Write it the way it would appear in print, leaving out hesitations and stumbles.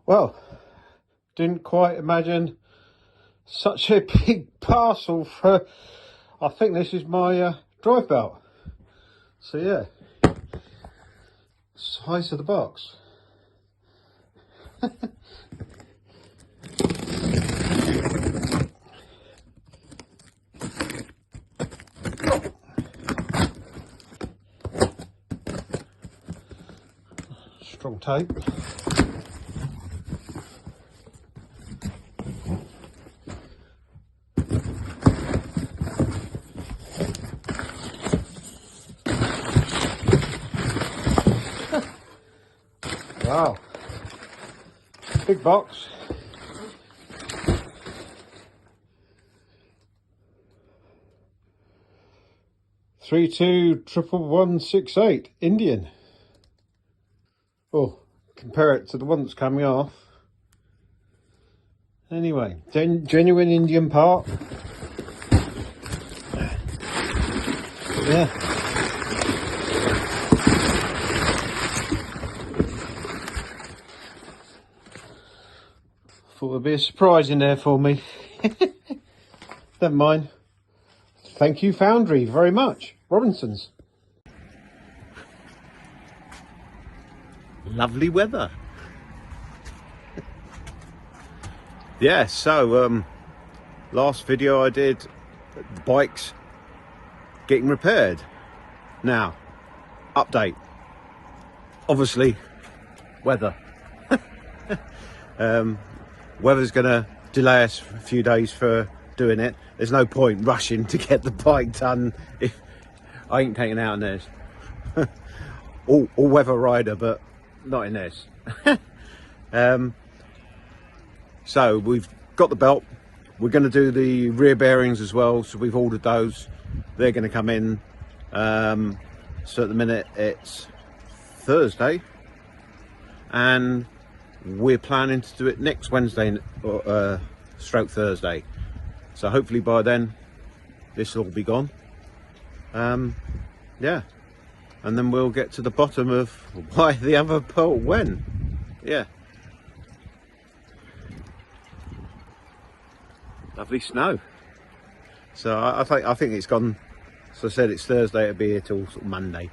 Well, didn't quite imagine such a big parcel for, I think this is my drive belt. So yeah, size of the box. Strong tape. Wow, big box. Three 21168 Indian. Oh, compare it to the one that's coming off. Anyway, genuine Indian part. Yeah. Thought there'd be a surprise in there for me. Never mind. Thank you, Foundry, very much. Robinsons. Lovely weather. Yeah, so last video I did, the bike's getting repaired. Now, update. Obviously, weather. Weather's gonna delay us a few days for doing it. There's no point rushing to get the bike done if I ain't taking out in this. all weather rider, but not in this. So we've got the belt. We're going to do the rear bearings as well, so we've ordered those. They're going to come in. So at the minute it's Thursday, and we're planning to do it next Wednesday, stroke Thursday. So hopefully by then this will all be gone. Yeah, and then we'll get to the bottom of why the other bolt went. Yeah. Lovely snow. So I think it's gone. So I said it's Thursday, it'll be here till sort of Monday.